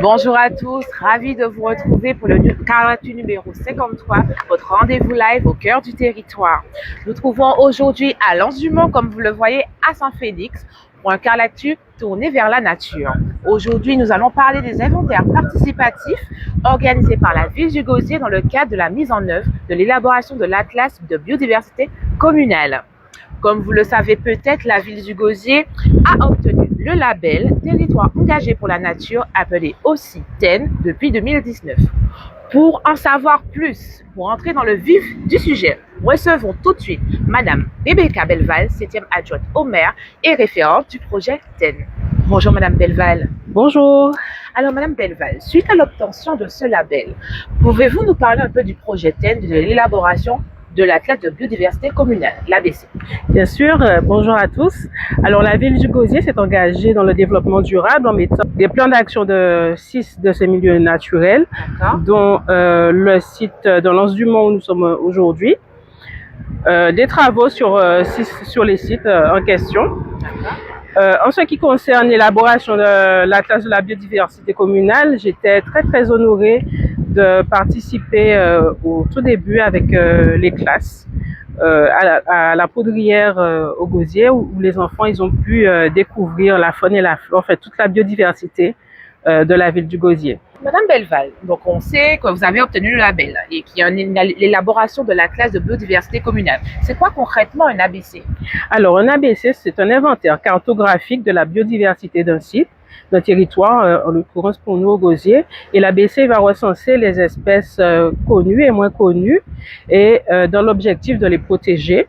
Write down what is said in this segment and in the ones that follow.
Bonjour à tous, ravi de vous retrouver pour le Carlatu numéro 53, votre rendez-vous live au cœur du territoire. Nous trouvons aujourd'hui à Lens-du-Mont, comme vous le voyez, à Saint-Félix, pour un Carlatu tourné vers la nature. Aujourd'hui, nous allons parler des inventaires participatifs organisés par la ville du Gosier dans le cadre de la mise en œuvre de l'élaboration de l'Atlas de biodiversité communale. Comme vous le savez peut-être, la ville du Gosier a obtenu le label Territoire engagé pour la nature, appelé aussi TEN, depuis 2019. Pour en savoir plus, pour entrer dans le vif du sujet, recevons tout de suite Madame Rebecca Belval, 7e adjointe au maire et référente du projet TEN. Bonjour Madame Belval. Bonjour. Alors Madame Belval, suite à l'obtention de ce label, pouvez-vous nous parler un peu du projet TEN, de l'élaboration de l'Atlas de biodiversité communale, l'ABC? Bien sûr, bonjour à tous. Alors la ville du Gosier s'est engagée dans le développement durable en mettant des plans d'action de 6 de ces milieux naturels, dont le site de Lens-du-Mont où nous sommes aujourd'hui, des travaux sur les sites en question. En ce qui concerne l'élaboration de l'Atlas de la biodiversité communale, j'étais très honorée de participer au tout début avec les classes à la poudrière au Gosier où les enfants ils ont pu découvrir la faune et la flore, en fait toute la biodiversité de la ville du Gosier. Madame Belval, donc on sait que vous avez obtenu le label et qu'il y a l'élaboration de l'Atlas de biodiversité communale. C'est quoi concrètement un ABC? Alors un ABC, c'est un inventaire cartographique de la biodiversité d'un site, d'un territoire, en l'occurrence pour nous au Gosier. Et l'ABC va recenser les espèces connues et moins connues et dans l'objectif de les protéger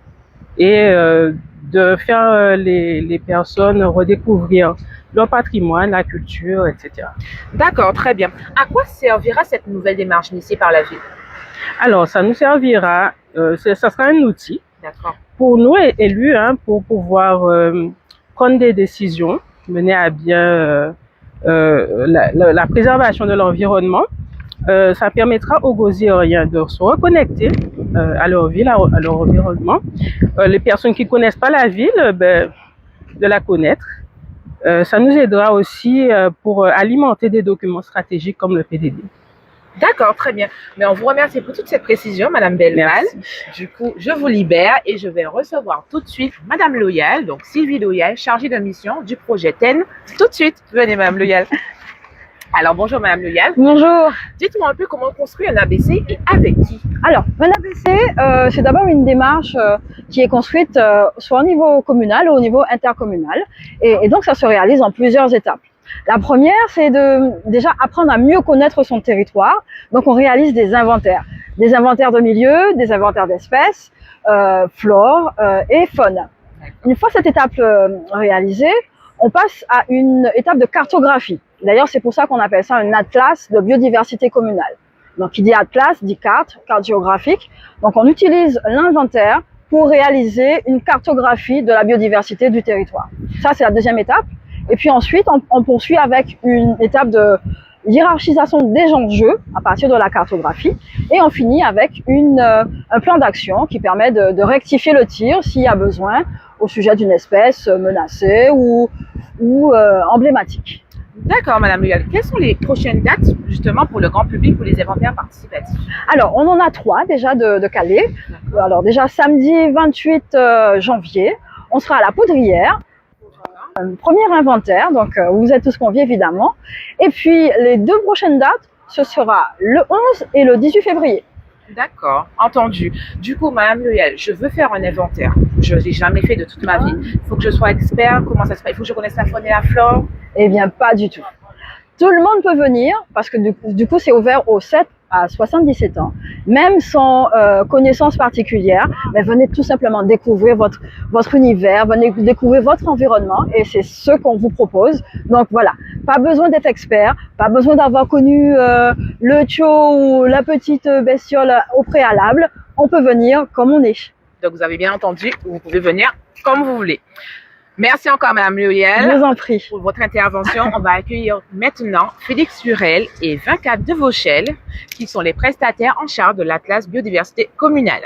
et de faire les personnes redécouvrir leur patrimoine, la culture, etc. D'accord, très bien. À quoi servira cette nouvelle démarche initiée par la ville? Alors, ça nous servira, ça sera un outil pour nous élus pour pouvoir prendre des décisions, mener à bien la préservation de l'environnement. Ça permettra aux Gosiériens de se reconnecter à leur ville, à leur environnement. Les personnes qui ne connaissent pas la ville, de la connaître. Ça nous aidera aussi pour alimenter des documents stratégiques comme le PDD. D'accord, très bien. Mais on vous remercie pour toutes ces précisions, Madame Belval. Du coup, je vous libère et je vais recevoir tout de suite Madame Loyal, donc Sylvie Loyal, chargée de mission du projet TEN. Tout de suite, venez Madame Loyal. Alors bonjour Madame Loyal. Bonjour. Dites-moi un peu comment on construit un ABC et avec qui? Alors, un ABC, c'est d'abord une démarche qui est construite soit au niveau communal ou au niveau intercommunal. Et donc, ça se réalise en plusieurs étapes. La première, c'est de déjà apprendre à mieux connaître son territoire. Donc, on réalise des inventaires de milieux, des inventaires d'espèces, flore et faune. Une fois cette étape réalisée, on passe à une étape de cartographie. D'ailleurs, c'est pour ça qu'on appelle ça un atlas de biodiversité communale. Donc, qui dit atlas, dit carte géographique. Donc, on utilise l'inventaire pour réaliser une cartographie de la biodiversité du territoire. Ça, c'est la deuxième étape. Et puis ensuite, on poursuit avec une étape de hiérarchisation des enjeux à partir de la cartographie. Et on finit avec un plan d'action qui permet de rectifier le tir s'il y a besoin au sujet d'une espèce menacée ou emblématique. D'accord, Madame Loyal. Quelles sont les prochaines dates, justement, pour le grand public, pour les inventaires participatifs? Alors, on en a 3 déjà de calés. Alors, déjà, samedi 28 janvier, on sera à la Poudrière. Premier inventaire, donc vous êtes tous conviés, évidemment. Et puis, les 2 prochaines dates, ce sera le 11 et le 18 février. D'accord, entendu. Du coup, Madame Loyal, je veux faire un inventaire. Je ne l'ai jamais fait de toute ma vie. Il faut que je sois expert. Comment ça se passe? Il faut que je connaisse la faune et la flore? Eh bien, pas du tout. Tout le monde peut venir parce que du coup, c'est ouvert aux 7 à 77 ans. Même sans connaissance particulière, mais venez tout simplement découvrir votre univers, venez découvrir votre environnement et c'est ce qu'on vous propose. Donc voilà, pas besoin d'être expert, pas besoin d'avoir connu le tcho ou la petite bestiole au préalable. on peut venir comme on est. Donc, vous avez bien entendu, vous pouvez venir comme vous voulez. Merci encore, Madame Je Muriel, vous en prie. pour votre intervention. On va accueillir maintenant Félix Hurel et 24 de Vauchel, qui sont les prestataires en charge de l'Atlas Biodiversité Communale.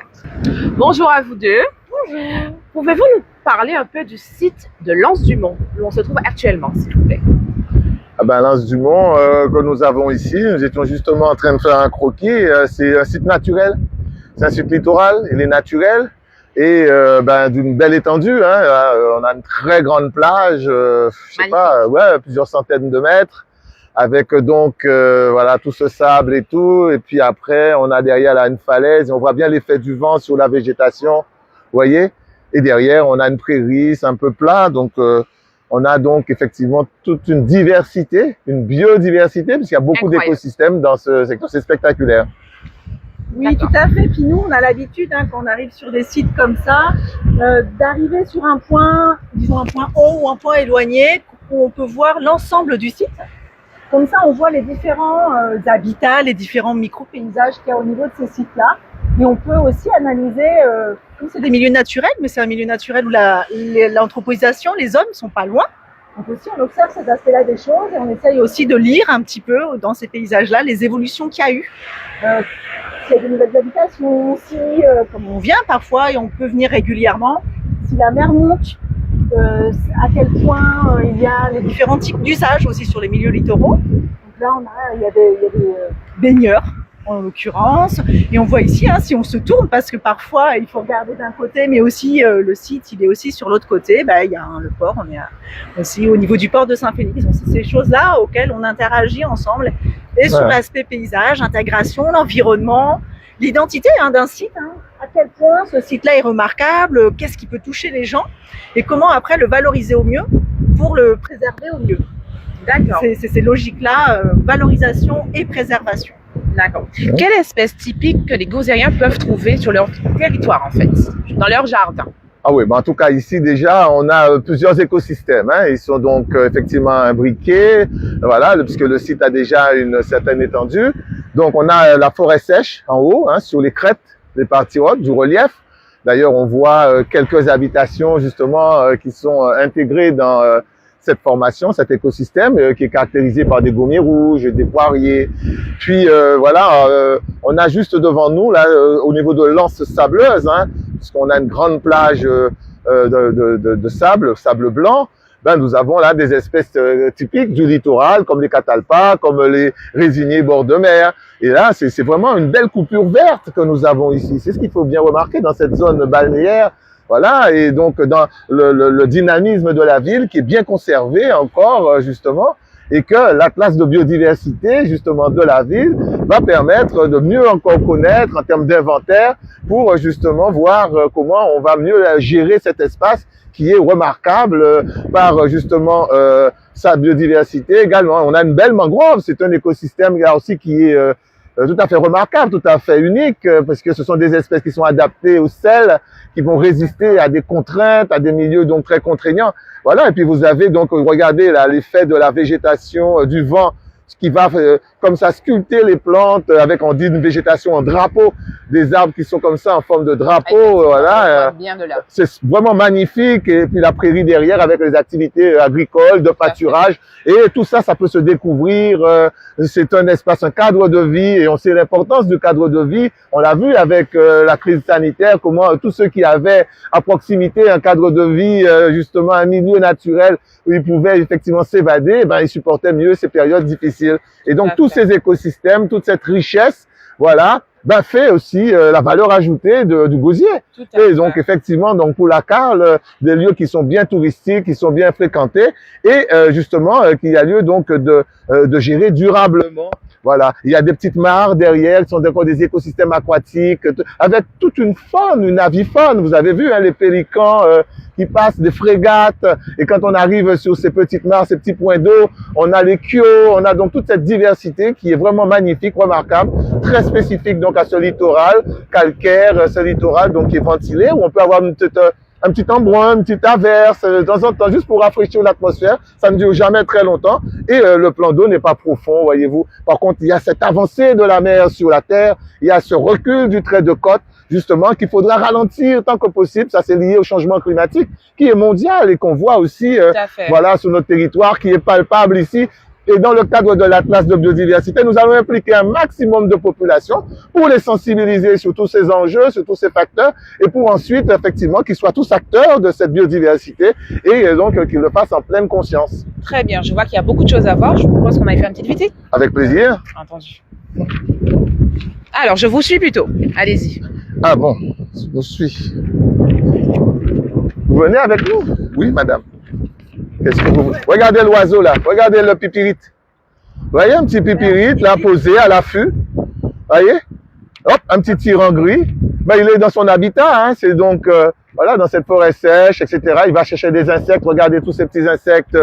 Bonjour à vous deux. Bonjour. Pouvez-vous nous parler un peu du site de l'Anse-du-Mont, où on se trouve actuellement, s'il vous plaît? Ah ben, l'Anse-du-Mont que nous avons ici, nous étions justement en train de faire un croquis. C'est un site naturel, c'est un site littoral, il est naturel. Et d'une belle étendue, hein, on a une très grande plage, je sais pas, ouais, plusieurs centaines de mètres, avec donc voilà tout ce sable et tout. Et puis après, on a derrière là une falaise, et on voit bien l'effet du vent sur la végétation, vous voyez. Et derrière, on a une prairie, c'est un peu plat, donc on a donc effectivement toute une diversité, une biodiversité, puisqu'il y a beaucoup d'écosystèmes dans ce secteur, c'est spectaculaire. Oui, tout à fait. Puis nous, on a l'habitude, hein, quand on arrive sur des sites comme ça, d'arriver sur un point, disons un point haut ou un point éloigné, où on peut voir l'ensemble du site. Comme ça, on voit les différents habitats, les différents micro-paysages qu'il y a au niveau de ces sites-là. Et on peut aussi analyser, c'est des milieux naturels, mais c'est un milieu naturel où l'anthropisation, les hommes ne sont pas loin. Donc aussi, on observe cet aspect-là des choses et on essaye aussi de lire un petit peu dans ces paysages-là les évolutions qu'il y a eu. S'il y a de nouvelles habitations, si, comme on vient parfois et on peut venir régulièrement, si la mer monte, à quel point il y a les différents types d'usages aussi sur les milieux littoraux. Donc là, il y a des baigneurs en l'occurrence, et on voit ici, hein, si on se tourne, parce que parfois il faut regarder d'un côté, mais aussi le site, il est aussi sur l'autre côté, il y a le port, on est aussi au niveau du port de Saint-Félix. Donc c'est ces choses-là auxquelles on interagit ensemble, et sur l'aspect paysage, intégration, l'environnement, l'identité d'un site, hein, à quel point ce site-là est remarquable, qu'est-ce qui peut toucher les gens, et comment après le valoriser au mieux pour le préserver au mieux. D'accord. C'est ces logiques-là, valorisation et préservation. D'accord. Quelle espèce typique que les Gauziens peuvent trouver sur leur territoire, en fait, dans leur jardin? Ah oui, en tout cas ici déjà on a plusieurs écosystèmes, hein. Ils sont donc effectivement imbriqués, voilà, puisque le site a déjà une certaine étendue. Donc on a la forêt sèche en haut, hein, sur les crêtes, les parties hautes du relief. D'ailleurs on voit quelques habitations justement qui sont intégrées dans cette formation, cet écosystème qui est caractérisé par des gommiers rouges, des poiriers. Puis on a juste devant nous, là, au niveau de l'anse sableuse, hein, puisqu'on a une grande plage de sable blanc, nous avons là des espèces typiques du littoral, comme les catalpas, comme les résiniers bord de mer. Et là, c'est vraiment une belle coupure verte que nous avons ici. C'est ce qu'il faut bien remarquer dans cette zone balnéaire. Voilà, et donc dans le dynamisme de la ville qui est bien conservé encore, justement, et que l'atlas de biodiversité, justement, de la ville va permettre de mieux encore connaître en termes d'inventaire pour, justement, voir comment on va mieux gérer cet espace qui est remarquable par, justement, sa biodiversité également. On a une belle mangrove, c'est un écosystème là aussi qui est tout à fait remarquable, tout à fait unique, parce que ce sont des espèces qui sont adaptées au sel, qui vont résister à des contraintes, à des milieux donc très contraignants. Voilà, et puis vous avez donc, regardez là, l'effet de la végétation, du vent, ce qui va comme ça sculpter les plantes avec, on dit, une végétation en drapeau, des arbres qui sont comme ça en forme de drapeau, voilà. C'est vraiment magnifique, et puis la prairie derrière avec les activités agricoles, de pâturage, et tout ça, ça peut se découvrir, c'est un espace, un cadre de vie, et on sait l'importance du cadre de vie, on l'a vu avec la crise sanitaire, comment tous ceux qui avaient à proximité un cadre de vie, justement un milieu naturel où ils pouvaient effectivement s'évader, ils supportaient mieux ces périodes difficiles. Et donc tous ces écosystèmes, toute cette richesse, voilà, fait aussi la valeur ajoutée du gosier. Et donc effectivement, donc pour la Carle, des lieux qui sont bien touristiques, qui sont bien fréquentés, et justement qu'il y a lieu donc de gérer durablement. Voilà, il y a des petites mares derrière, qui sont encore des écosystèmes aquatiques, avec toute une faune, une avifaune. Vous avez vu, hein, les pélicans qui passent, des frégates. Et quand on arrive sur ces petites mares, ces petits points d'eau, on a les kyo, on a donc toute cette diversité qui est vraiment magnifique, remarquable, très spécifique donc à ce littoral calcaire, ce littoral donc qui est ventilé, où on peut avoir un petit embrun, une petite averse, de temps en temps, juste pour rafraîchir l'atmosphère. Ça ne dure jamais très longtemps. Et le plan d'eau n'est pas profond, voyez-vous. Par contre, il y a cette avancée de la mer sur la terre. Il y a ce recul du trait de côte justement qu'il faudra ralentir tant que possible. Ça, c'est lié au changement climatique qui est mondial et qu'on voit aussi voilà, sur notre territoire, qui est palpable ici. Et dans le cadre de l'Atlas de biodiversité, nous allons impliquer un maximum de populations pour les sensibiliser sur tous ces enjeux, sur tous ces facteurs, et pour ensuite, effectivement, qu'ils soient tous acteurs de cette biodiversité et donc qu'ils le fassent en pleine conscience. Très bien, je vois qu'il y a beaucoup de choses à voir. Je vous propose qu'on aille faire une petite visite. Avec plaisir. Entendu. Alors, je vous suis plutôt. Allez-y. Ah bon, je vous suis. Vous venez avec nous? Oui, madame. Qu'est-ce que vous... Regardez l'oiseau là, regardez le pipirite. Vous voyez un petit pipirite là posé à l'affût. Vous voyez? Hop, un petit tyran gris. Ben, il est dans son habitat, hein. C'est donc voilà, dans cette forêt sèche, etc. Il va chercher des insectes. Regardez tous ces petits insectes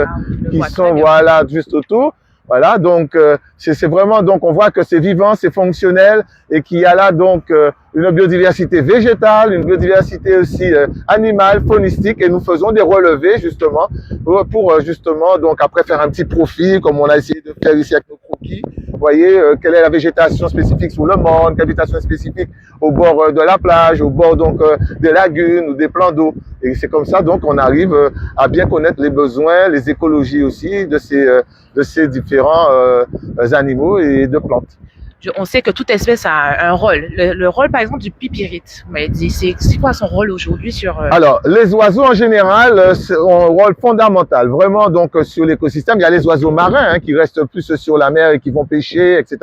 qui sont voilà juste autour. Voilà, donc c'est vraiment, donc on voit que c'est vivant, c'est fonctionnel et qu'il y a là donc une biodiversité végétale, une biodiversité aussi animale, faunistique, et nous faisons des relevés justement pour justement donc après faire un petit profil comme on a essayé de faire ici avec nos croquis. Vous voyez quelle est la végétation spécifique sur le monde, quelle végétation spécifique au bord de la plage, au bord donc des lagunes ou des plans d'eau. Et c'est comme ça donc on arrive à bien connaître les besoins, les écologies aussi de ces différents animaux et de plantes. On sait que toute espèce a un rôle. Le rôle, par exemple, du pipirite, vous m'avez dit, c'est quoi son rôle aujourd'hui sur... Alors, les oiseaux, en général, ont un rôle fondamental. Vraiment, donc, sur l'écosystème, il y a les oiseaux marins hein, qui restent plus sur la mer et qui vont pêcher, etc.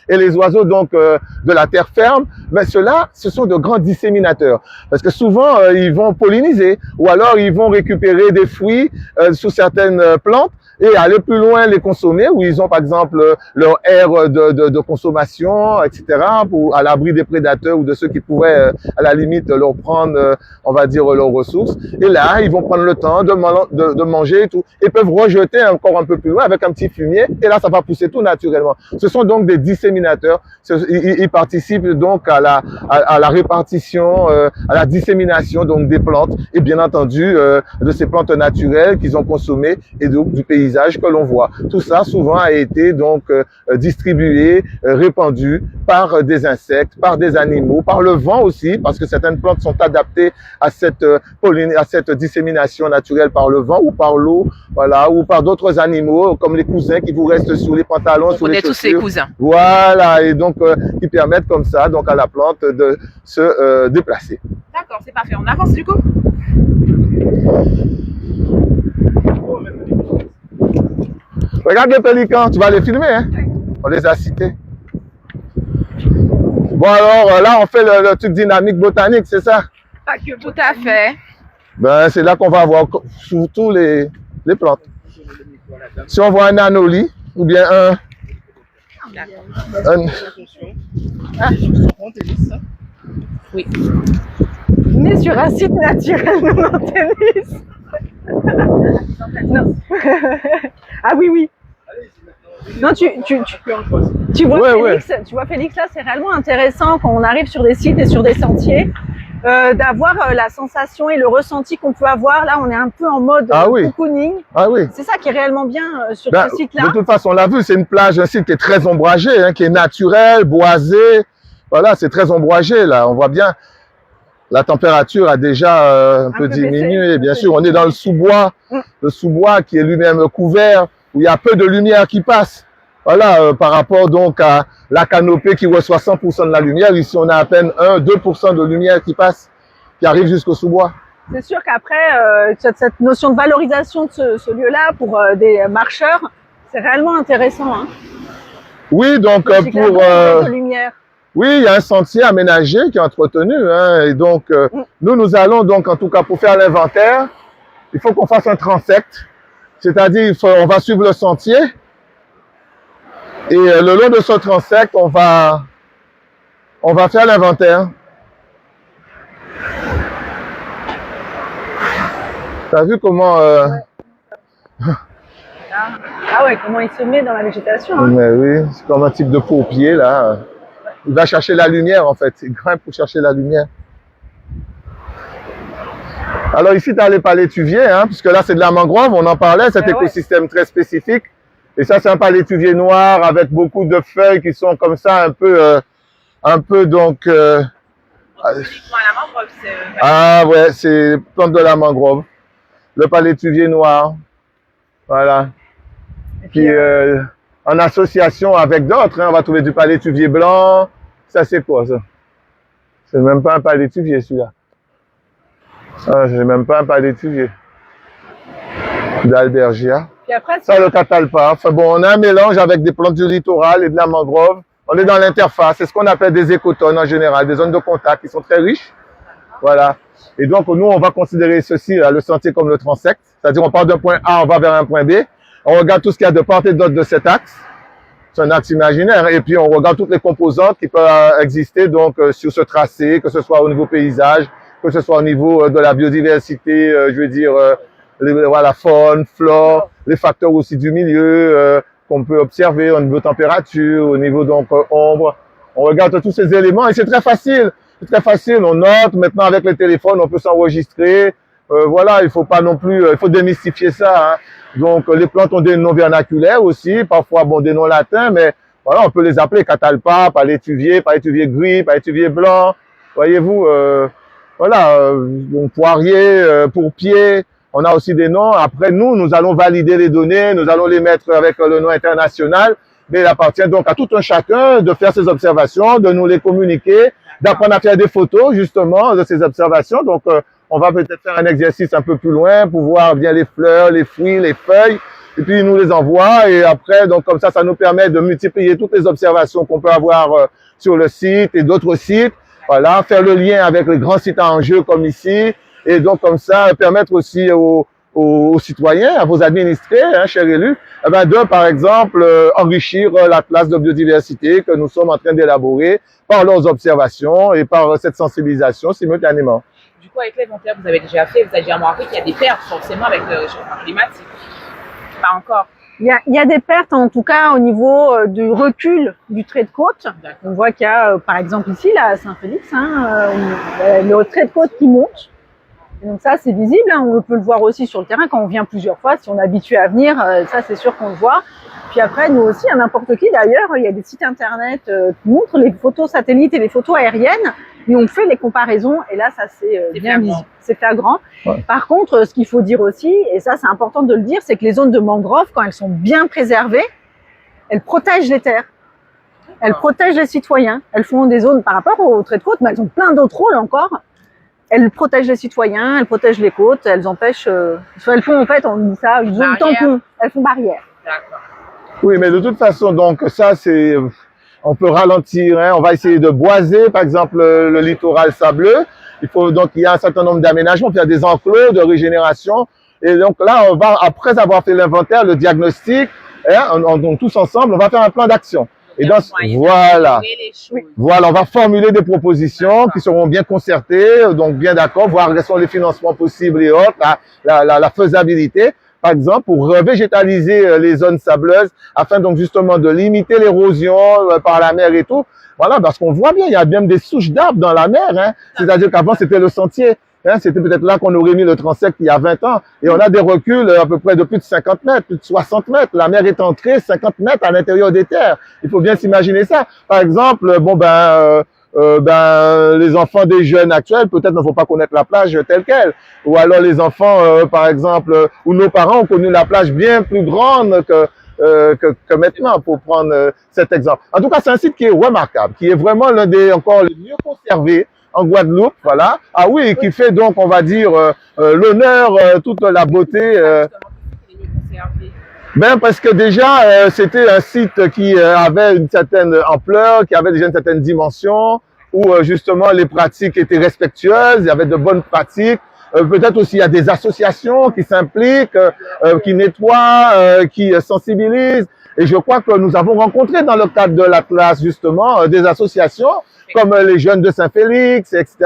Et les oiseaux, donc, de la terre ferme, ben, ceux-là, ce sont de grands disséminateurs. Parce que souvent, ils vont polliniser ou alors ils vont récupérer des fruits sous certaines plantes et aller plus loin les consommer, où ils ont par exemple leur aire de consommation, etc., pour à l'abri des prédateurs ou de ceux qui pourraient à la limite leur prendre, on va dire, leurs ressources. Et là, ils vont prendre le temps de manger et tout, et peuvent rejeter encore un peu plus loin avec un petit fumier, et là, ça va pousser tout naturellement. Ce sont donc des disséminateurs. Ils participent donc à la répartition, à la dissémination donc des plantes, et bien entendu de ces plantes naturelles qu'ils ont consommées et donc du paysage que l'on voit. Tout ça souvent a été donc distribué, répandu par des insectes, par des animaux, par le vent aussi, parce que certaines plantes sont adaptées à cette dissémination naturelle par le vent ou par l'eau, voilà, ou par d'autres animaux comme les cousins qui vous restent sur les pantalons, sur les chaussures. Tous ces cousins. Voilà, et donc qui permettent comme ça donc à la plante de se déplacer. D'accord, c'est parfait. On avance du coup. Regarde les pélicans, tu vas les filmer, hein? On les a cités. Bon alors, là, on fait le truc dynamique botanique, c'est ça? Tout à fait. Ben, c'est là qu'on va voir surtout les plantes. Si on voit un anolis, ou bien un... Oui. Mais sur un site naturel, non, tennis. Non. Ah oui, oui. Non, tu vois, ouais, Félix, tu vois, Félix, là, c'est réellement intéressant quand on arrive sur des sites et sur des sentiers, d'avoir la sensation et le ressenti qu'on peut avoir. Là, on est un peu en mode cocooning. Ah oui. C'est ça qui est réellement bien sur ce site-là. De toute façon, on l'a vu, c'est une plage, un site qui est très ombragé, hein, qui est naturel, boisé. Voilà, c'est très ombragé, là. On voit bien. La température a déjà un peu diminué. Bien sûr, on est dans le sous-bois. Le sous-bois qui est lui-même couvert, où il y a peu de lumière qui passe. Voilà, par rapport donc à la canopée qui reçoit 100% de la lumière. Ici, on a à peine 1-2% de lumière qui passe, qui arrive jusqu'au sous-bois. C'est sûr qu'après, cette notion de valorisation de ce lieu-là pour des marcheurs, c'est réellement intéressant. Hein. Oui, donc pour... de lumière. Oui, il y a un sentier aménagé qui est entretenu, hein, et donc nous allons donc en tout cas pour faire l'inventaire, il faut qu'on fasse un transect, c'est-à-dire on va suivre le sentier et le long de ce transect on va faire l'inventaire. T'as vu comment Ah ouais, comment il se met dans la végétation. Hein. Mais oui, c'est comme un type de paupier là. Il va chercher la lumière en fait, il grimpe pour chercher la lumière. Alors ici, tu as les palétuviers, hein, puisque là c'est de la mangrove, on en parlait, cet écosystème très spécifique. Et ça c'est un palétuvier noir avec beaucoup de feuilles qui sont comme ça un peu donc Uniquement à la mangrove, Ah ouais, c'est plante de la mangrove. Le palétuvier noir. Voilà. Puis en association avec d'autres, hein, on va trouver du palétuvier blanc. Ça c'est quoi ça? C'est même pas un palétuvier celui-là. Ah, c'est même pas un palétuvier. D'Albergia. Puis après, Ça, le catalpa. Enfin bon, on a un mélange avec des plantes du littoral et de la mangrove. On est dans l'interface. C'est ce qu'on appelle des écotones en général, des zones de contact qui sont très riches. Voilà. Et donc, nous, on va considérer ceci, là, le sentier comme le transect. C'est-à-dire, on part d'un point A, on va vers un point B. On regarde tout ce qu'il y a de part et d'autre de cet axe. C'est un axe imaginaire. Et puis, on regarde toutes les composantes qui peuvent exister donc sur ce tracé, que ce soit au niveau paysage, que ce soit au niveau de la biodiversité, je veux dire, la faune, flore, les facteurs aussi du milieu qu'on peut observer au niveau température, au niveau donc ombre. On regarde tous ces éléments et c'est très facile. C'est très facile. On note. Maintenant, avec les téléphones, on peut s'enregistrer. Voilà, il faut pas non plus, il faut démystifier ça. Hein. Donc, les plantes ont des noms vernaculaires aussi, parfois bon des noms latins, mais voilà, on peut les appeler catalpa, palétuvier, palétuvier gris, palétuvier blanc. Voyez-vous, voilà, donc poirier, pourpier. On a aussi des noms. Après, nous allons valider les données, nous allons les mettre avec le nom international. Mais il appartient donc à tout un chacun de faire ses observations, de nous les communiquer, d'apprendre à faire des photos justement de ces observations. Donc, on va peut-être faire un exercice un peu plus loin pour voir bien les fleurs, les fruits, les feuilles. Et puis, ils nous les envoient. Et après, donc comme ça nous permet de multiplier toutes les observations qu'on peut avoir sur le site et d'autres sites. Voilà, faire le lien avec les grands sites en jeu comme ici. Et donc, comme ça, permettre aussi aux citoyens, à vos administrés, hein, chers élus, eh ben, de, par exemple, enrichir l'atlas de biodiversité que nous sommes en train d'élaborer par leurs observations et par cette sensibilisation simultanément. Du coup, avec l'inventaire que vous avez déjà fait, vous avez déjà remarqué qu'il y a des pertes forcément avec le réchauffement climatique. Pas encore. il y a des pertes, en tout cas, au niveau du recul du trait de côte. On voit qu'il y a, par exemple, ici, là, à Saint-Félix, hein, le trait de côte qui monte. Et donc ça, c'est visible, hein, on peut le voir aussi sur le terrain quand on vient plusieurs fois, si on est habitué à venir, ça c'est sûr qu'on le voit. Puis après, nous aussi, à n'importe qui d'ailleurs, il y a des sites internet qui montrent les photos satellites et les photos aériennes, et on fait les comparaisons, et là, ça c'est bien visible, c'est flagrant. Ouais. Par contre, ce qu'il faut dire aussi, et ça c'est important de le dire, c'est que les zones de mangrove, quand elles sont bien préservées, elles protègent les terres. Elles protègent les citoyens. Elles font des zones par rapport aux traits de côte, mais elles ont plein d'autres rôles encore. Elles protègent les citoyens, elles protègent les côtes, elles empêchent... elles font en fait, on dit ça, une zone tampon. Elles font barrière. D'accord. Oui, mais de toute façon, donc ça, c'est... On peut ralentir, hein. On va essayer de boiser, par exemple, le littoral sableux. Il faut donc, il y a un certain nombre d'aménagements, il y a des enclos de régénération. Et donc là, on va, après avoir fait l'inventaire, le diagnostic, hein, donc tous ensemble, on va faire un plan d'action. Et dans voilà, on va formuler des propositions qui seront bien concertées, donc bien d'accord, voir quels sont les financements possibles et autres, la faisabilité, par exemple, pour revégétaliser les zones sableuses, afin donc justement de limiter l'érosion par la mer et tout. Voilà, parce qu'on voit bien, il y a même des souches d'arbres dans la mer, hein. C'est-à-dire qu'avant c'était le sentier. Hein, c'était peut-être là qu'on aurait mis le transect il y a 20 ans. Et on a des reculs à peu près de plus de 50 mètres, plus de 60 mètres. La mer est entrée 50 mètres à l'intérieur des terres. Il faut bien s'imaginer ça. Par exemple, bon les enfants des jeunes actuels peut-être ne vont pas connaître la plage telle quelle. Ou alors les enfants, par exemple, ou nos parents ont connu la plage bien plus grande que maintenant, pour prendre cet exemple. En tout cas, c'est un site qui est remarquable, qui est vraiment l'un des encore le mieux conservé en Guadeloupe, voilà. Ah oui, qui fait donc, on va dire, l'honneur, toute la beauté. Ben parce que déjà, c'était un site qui avait une certaine ampleur, qui avait déjà une certaine dimension, où justement les pratiques étaient respectueuses, il y avait de bonnes pratiques. Peut-être aussi il y a des associations qui s'impliquent, qui nettoient, qui sensibilisent. Et je crois que nous avons rencontré dans le cadre de l'Atlas justement des associations comme les jeunes de Saint-Félix, etc.,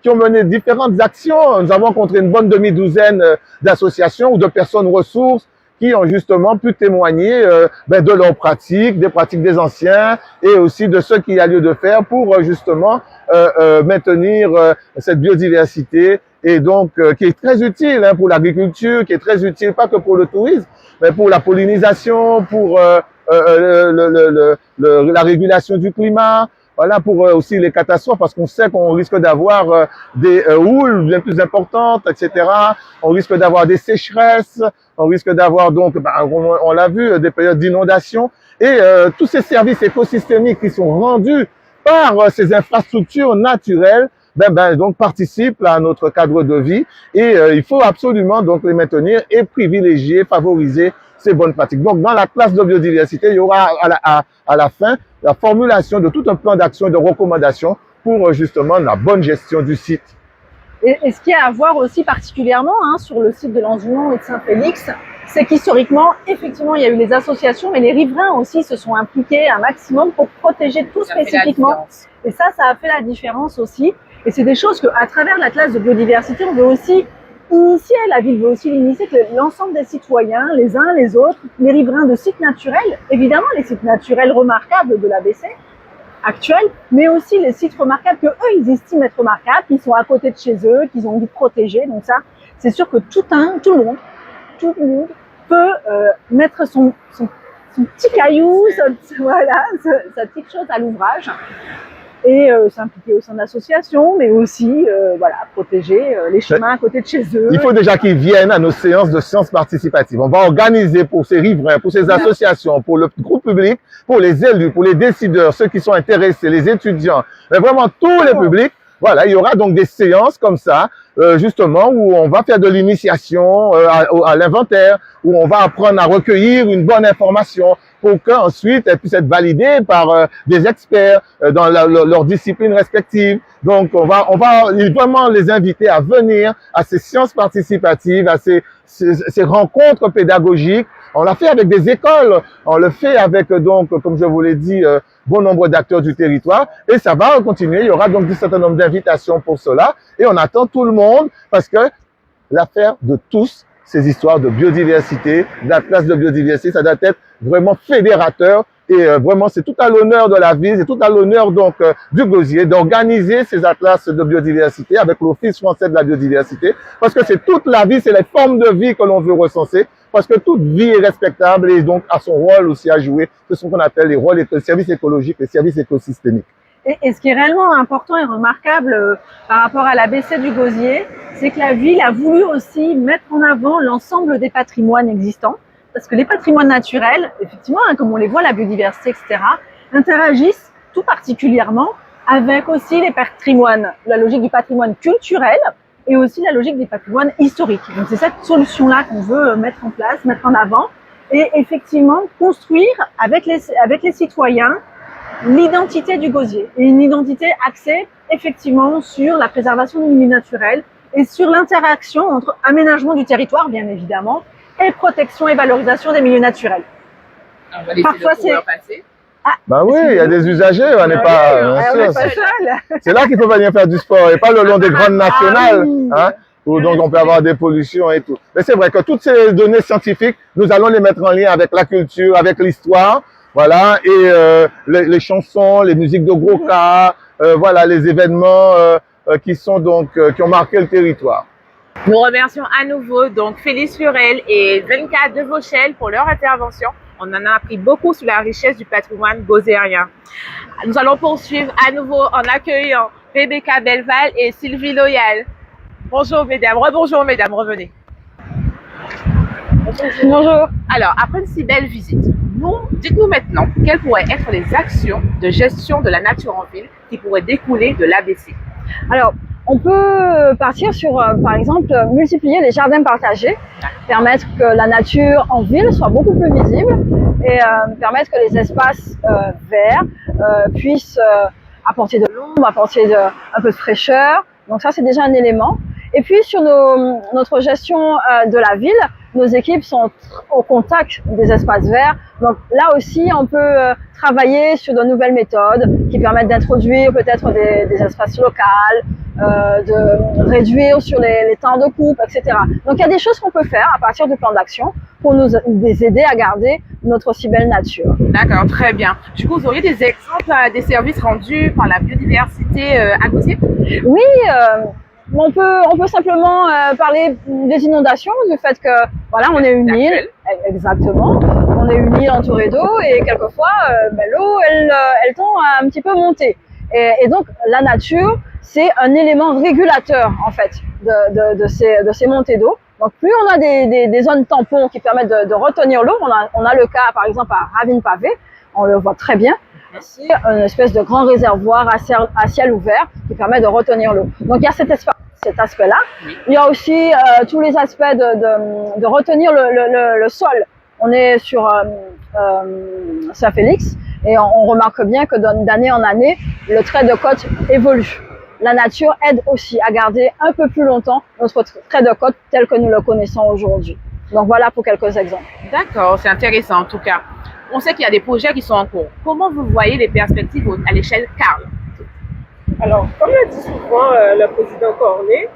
qui ont mené différentes actions. Nous avons rencontré une bonne demi-douzaine d'associations ou de personnes ressources qui ont justement pu témoigner de leurs pratiques, des pratiques des anciens et aussi de ce qu'il y a lieu de faire pour justement maintenir cette biodiversité et donc qui est très utile pour l'agriculture, qui est très utile pas que pour le tourisme, mais pour la pollinisation, pour la régulation du climat. voilà, pour aussi les catastrophes, parce qu'on sait qu'on risque d'avoir des houles bien plus importantes, etc. On risque d'avoir des sécheresses, on risque d'avoir donc, on l'a vu, des périodes d'inondation. Et tous ces services écosystémiques qui sont rendus par ces infrastructures naturelles, donc participent à notre cadre de vie. Et il faut absolument donc les maintenir et privilégier, favoriser ces bonnes pratiques. Donc, dans la classe de biodiversité, il y aura à la fin la formulation de tout un plan d'action et de recommandations pour justement la bonne gestion du site. Et ce qu'il y a à voir aussi particulièrement sur le site de Lens-du-Mont et de Saint-Félix, c'est qu'historiquement, effectivement, il y a eu les associations, mais les riverains aussi se sont impliqués un maximum pour protéger tout spécifiquement. Et ça a fait la différence aussi. Et c'est des choses qu'à travers la classe de biodiversité, on veut aussi initier, la ville veut aussi l'initier, que l'ensemble des citoyens, les uns, les autres, les riverains de sites naturels, évidemment les sites naturels remarquables de l'ABC actuel, mais aussi les sites remarquables que eux ils estiment être remarquables, qui sont à côté de chez eux, qu'ils ont envie de protéger. Donc ça, c'est sûr que tout le monde peut mettre son petit caillou, sa petite chose à l'ouvrage. Et s'impliquer au sein d'associations, mais aussi protéger les chemins à côté de chez eux. Il faut déjà qu'ils viennent à nos séances de sciences participatives. On va organiser pour ces riverains, pour ces associations, pour le groupe public, pour les élus, pour les décideurs, ceux qui sont intéressés, les étudiants, mais vraiment tous les publics. Voilà, il y aura donc des séances comme ça, justement, où on va faire de l'initiation à l'inventaire, où on va apprendre à recueillir une bonne information pour qu'ensuite elle puisse être validée par des experts dans leurs disciplines respectives. Donc, on va vraiment les inviter à venir à ces séances participatives, à ces rencontres pédagogiques. On l'a fait avec des écoles, on le fait avec donc, comme je vous l'ai dit, bon nombre d'acteurs du territoire, et ça va continuer. Il y aura donc un certain nombre d'invitations pour cela, et on attend tout le monde parce que l'affaire de tous, ces histoires de biodiversité, de la classe de biodiversité, ça doit être vraiment fédérateur. Et vraiment, c'est tout à l'honneur de la ville, c'est tout à l'honneur donc du Gosier d'organiser ces atlas de biodiversité avec l'Office français de la biodiversité, parce que c'est toute la vie, c'est les formes de vie que l'on veut recenser, parce que toute vie est respectable et donc a son rôle aussi à jouer. C'est ce qu'on appelle les rôles, les services écologiques, les services écosystémiques. Et ce qui est réellement important et remarquable par rapport à l'ABC du Gosier, c'est que la ville a voulu aussi mettre en avant l'ensemble des patrimoines existants. Parce que les patrimoines naturels, effectivement, comme on les voit, la biodiversité, etc., interagissent tout particulièrement avec aussi les patrimoines, la logique du patrimoine culturel et aussi la logique des patrimoines historiques. Donc c'est cette solution-là qu'on veut mettre en place, mettre en avant et effectivement construire avec les citoyens l'identité du Gosier. Et une identité axée effectivement sur la préservation du milieu naturel et sur l'interaction entre aménagement du territoire, bien évidemment, et protection et valorisation des milieux naturels. On va laisser parfois c'est passer. Bah oui, il y a des usagers, on n'est pas seul. C'est là qu'il faut venir faire du sport et pas le long des grandes nationales, où donc on peut avoir des pollutions et tout. Mais c'est vrai que toutes ces données scientifiques, nous allons les mettre en lien avec la culture, avec l'histoire, voilà, et les chansons, les musiques de gros cas, voilà, les événements qui ont marqué le territoire. Nous remercions à nouveau donc Félix Furel et Venka de Vauchel pour leur intervention. On en a appris beaucoup sur la richesse du patrimoine gosérien. Nous allons poursuivre à nouveau en accueillant Rebecca Belval et Sylvie Loyal. Bonjour mesdames, rebonjour mesdames, revenez. Bonjour. Alors, après une si belle visite, dites-nous maintenant quelles pourraient être les actions de gestion de la nature en ville qui pourraient découler de l'ABC. Alors, on peut partir sur, par exemple, multiplier les jardins partagés, permettre que la nature en ville soit beaucoup plus visible et permettre que les espaces verts puissent apporter de l'ombre, apporter un peu de fraîcheur. Donc ça, c'est déjà un élément. Et puis, sur notre gestion de la ville, nos équipes sont au contact des espaces verts. Donc là aussi, on peut travailler sur de nouvelles méthodes qui permettent d'introduire peut-être des espaces locaux, de réduire sur les temps de coupe, etc. Donc il y a des choses qu'on peut faire à partir du plan d'action pour nous aider à garder notre aussi belle nature. D'accord, très bien. Du coup, vous auriez des exemples des services rendus par la biodiversité à Gosier? Oui, on peut simplement parler des inondations, du fait que voilà, on est une île, exactement, on est une île entourée d'eau et quelquefois l'eau elle tend à un petit peu monter. Et donc, la nature, c'est un élément régulateur, en fait, de ces montées d'eau. Donc, plus on a des zones tampons qui permettent de retenir l'eau, on a le cas, par exemple, à Ravine-Pavé, on le voit très bien, c'est une espèce de grand réservoir à ciel ouvert qui permet de retenir l'eau. Donc, il y a cet aspect-là. Il y a aussi tous les aspects de retenir le sol. On est sur Saint-Félix et on remarque bien que d'année en année, le trait de côte évolue. La nature aide aussi à garder un peu plus longtemps notre trait de côte tel que nous le connaissons aujourd'hui. Donc voilà pour quelques exemples. D'accord, c'est intéressant en tout cas. On sait qu'il y a des projets qui sont en cours. Comment vous voyez les perspectives à l'échelle Carl? Alors, comme l'a dit souvent le président Cornet,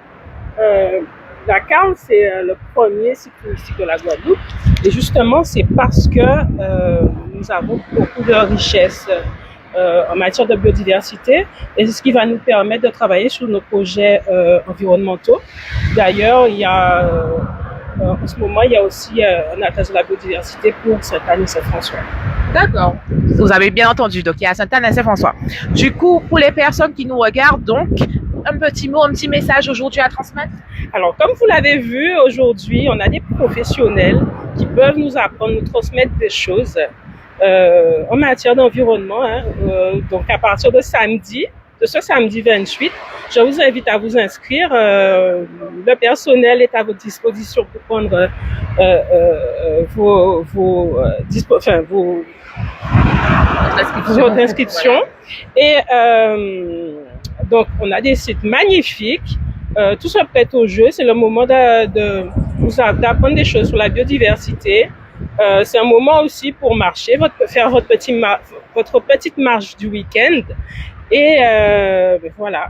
la Carl, c'est le premier site touristique de la Guadeloupe. Et justement, c'est parce que nous avons beaucoup de richesses en matière de biodiversité, et c'est ce qui va nous permettre de travailler sur nos projets environnementaux. D'ailleurs, il y a en ce moment, il y a aussi un atlas de la biodiversité pour Sainte-Anne et Saint-François. D'accord. Vous avez bien entendu. Donc, il y a Sainte-Anne et Saint-François. Du coup, pour les personnes qui nous regardent, donc, un petit mot, un petit message aujourd'hui à transmettre? Alors, comme vous l'avez vu, aujourd'hui, on a des professionnels qui peuvent nous apprendre, nous transmettre des choses en matière d'environnement. Donc, à partir de ce samedi 28, je vous invite à vous inscrire. Le personnel est à votre disposition pour prendre votre inscription. Et donc, on a des sites magnifiques. Tout se prête au jeu. C'est le moment d'apprendre des choses sur la biodiversité. C'est un moment aussi pour marcher, faire votre petite marche du week-end. Et voilà.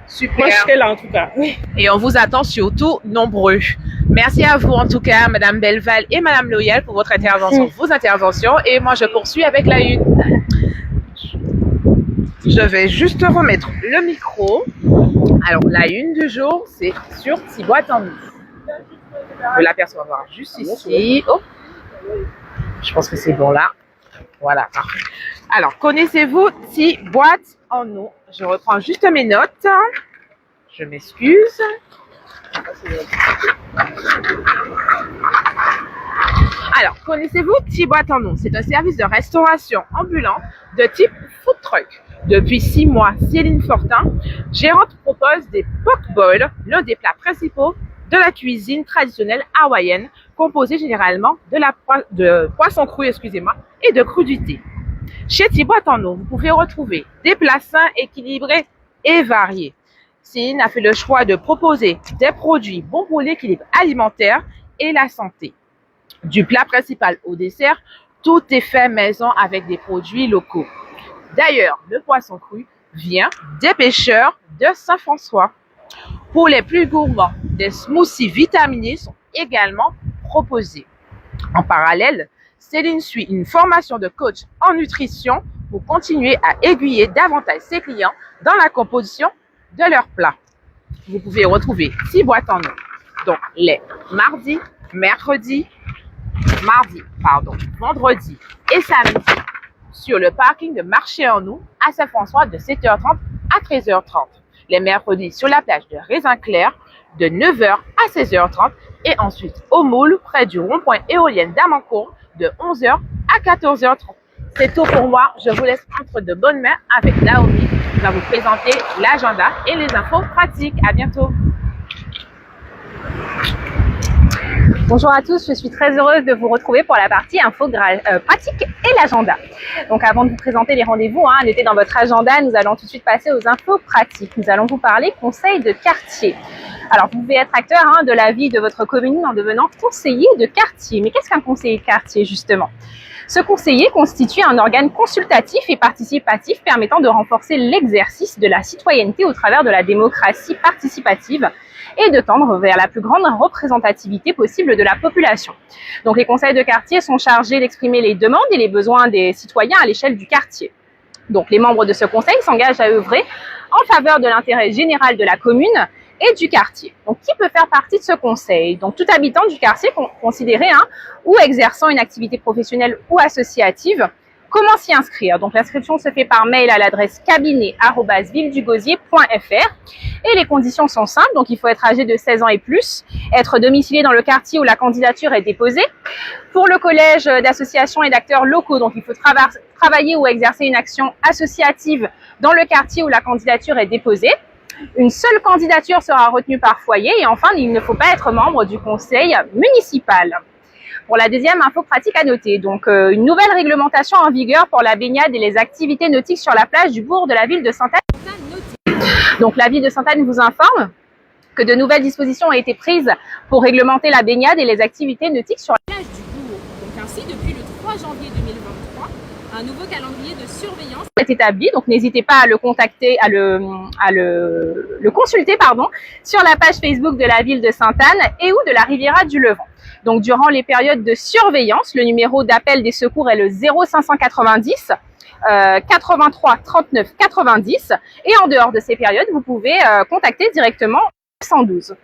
Super. Moi, je serai là en tout cas. Et on vous attend surtout nombreux. Merci à vous en tout cas, Madame Belval et Madame Loyal pour votre intervention, vos interventions. Et moi, je poursuis avec la une. Je vais juste remettre le micro. Alors, la une du jour, c'est sur Tiboit-en-nous. Vous pouvez l'apercevoir juste ici. Oh. Je pense que c'est bon là. Voilà. Alors, connaissez-vous Tiboit-en-nous? Je reprends juste mes notes. Je m'excuse. Alors, connaissez-vous Tiboit-en-nous? C'est un service de restauration ambulant de type food truck. Depuis 6 mois, Céline Fortin, gérante, propose des poke bowls, l'un des plats principaux de la cuisine traditionnelle hawaïenne, composé généralement de poisson cru, et de crudités. Chez Tiboit-en-nous, vous pouvez retrouver des plats sains, équilibrés et variés. Céline a fait le choix de proposer des produits bons pour l'équilibre alimentaire et la santé. Du plat principal au dessert, tout est fait maison avec des produits locaux. D'ailleurs, le poisson cru vient des pêcheurs de Saint-François. Pour les plus gourmands, des smoothies vitaminés sont également proposés. En parallèle, Céline suit une formation de coach en nutrition pour continuer à aiguiller davantage ses clients dans la composition de leurs plats. Vous pouvez retrouver Tiboit-en-nous, donc les vendredi et samedi sur le parking de Marché-en-nous à Saint-François de 7h30 à 13h30. Les mercredis sur la plage de Raisin-Clair de 9h à 16h30 et ensuite au Moule près du rond-point éolienne d'Amancourt de 11h à 14h30. C'est tout pour moi. Je vous laisse entre de bonnes mains avec Naomi qui va vous présenter l'agenda et les infos pratiques. À bientôt. Bonjour à tous, je suis très heureuse de vous retrouver pour la partie info pratique et l'agenda. Donc avant de vous présenter les rendez-vous, notez dans votre agenda, nous allons tout de suite passer aux infos pratiques. Nous allons vous parler conseil de quartier. Alors vous pouvez être acteur de la vie de votre commune en devenant conseiller de quartier. Mais qu'est-ce qu'un conseiller de quartier justement ? Ce conseiller constitue un organe consultatif et participatif permettant de renforcer l'exercice de la citoyenneté au travers de la démocratie participative et de tendre vers la plus grande représentativité possible de la population. Donc les conseils de quartier sont chargés d'exprimer les demandes et les besoins des citoyens à l'échelle du quartier. Donc les membres de ce conseil s'engagent à œuvrer en faveur de l'intérêt général de la commune et du quartier. Donc qui peut faire partie de ce conseil? Donc tout habitant du quartier considéré ou exerçant une activité professionnelle ou associative Comment s'y inscrire? Donc l'inscription se fait par mail à l'adresse cabinet@villedugosier.fr et les conditions sont simples. Donc il faut être âgé de 16 ans et plus, être domicilié dans le quartier où la candidature est déposée. Pour le collège d'associations et d'acteurs locaux, donc il faut travailler ou exercer une action associative dans le quartier où la candidature est déposée. Une seule candidature sera retenue par foyer et enfin il ne faut pas être membre du conseil municipal. Pour la deuxième info pratique à noter, donc une nouvelle réglementation en vigueur pour la baignade et les activités nautiques sur la plage du bourg de la ville de Sainte-Anne. Donc la ville de Sainte-Anne vous informe que de nouvelles dispositions ont été prises pour réglementer la baignade et les activités nautiques sur la plage du bourg. Donc ainsi, depuis le 3 janvier 2023, un nouveau calendrier de surveillance est établi. Donc n'hésitez pas à le contacter, à le consulter sur la page Facebook de la ville de Sainte-Anne et ou de la Riviera du Levant. Donc, durant les périodes de surveillance, le numéro d'appel des secours est le 0590 83 39 90. Et en dehors de ces périodes, vous pouvez contacter directement le 112.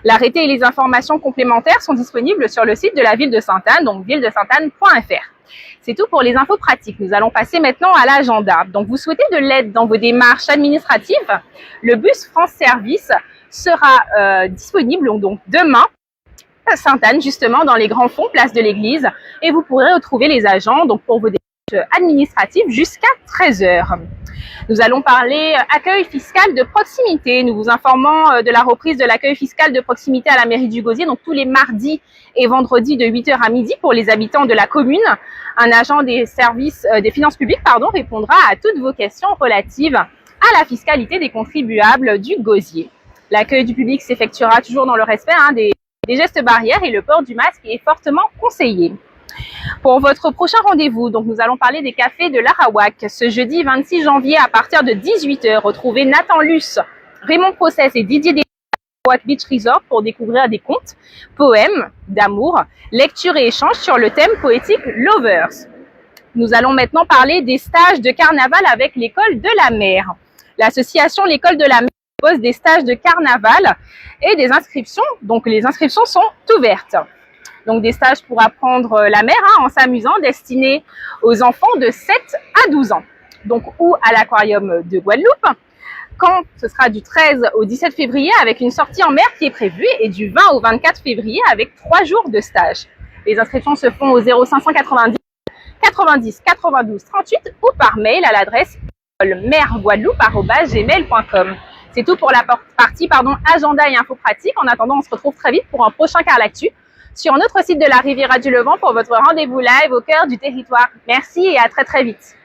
L'arrêté et les informations complémentaires sont disponibles sur le site de la ville de Sainte-Anne, donc villedesaineanne.fr. C'est tout pour les infos pratiques. Nous allons passer maintenant à l'agenda. Donc, vous souhaitez de l'aide dans vos démarches administratives? Le bus France Service sera disponible donc demain à Sainte-Anne, justement dans les grands fonds, place de l'église, et vous pourrez retrouver les agents donc pour vos démarches administratives jusqu'à 13 h. Nous allons parler accueil fiscal de proximité. Nous vous informons de la reprise de l'accueil fiscal de proximité à la mairie du Gosier, donc tous les mardis et vendredis de 8 h à midi pour les habitants de la commune. Un agent des services des finances publiques répondra à toutes vos questions relatives à la fiscalité des contribuables du Gosier. L'accueil du public s'effectuera toujours dans le respect des gestes barrières et le port du masque est fortement conseillé. Pour votre prochain rendez-vous, donc nous allons parler des cafés de l'Arawak. Ce jeudi 26 janvier à partir de 18 h, retrouvez Nathan Luce, Raymond Process et Didier Des Arawak Beach Resort pour découvrir des contes, poèmes d'amour, lectures et échanges sur le thème poétique Lovers. Nous allons maintenant parler des stages de carnaval avec l'école de la mer. L'association L'école de la mer propose des stages de carnaval et des inscriptions. Donc les inscriptions sont ouvertes. Donc des stages pour apprendre la mer en s'amusant, destinés aux enfants de 7 à 12 ans. Donc ou à l'aquarium de Guadeloupe, quand ce sera du 13 au 17 février avec une sortie en mer qui est prévue et du 20 au 24 février avec 3 jours de stage. Les inscriptions se font au 0590 90 92 38 ou par mail à l'adresse merguadeloupe@gmail.com. C'est tout pour la partie agenda et info pratique. En attendant, on se retrouve très vite pour un prochain Carlactu sur notre site de la Riviera du Levant pour votre rendez-vous live au cœur du territoire. Merci et à très très vite.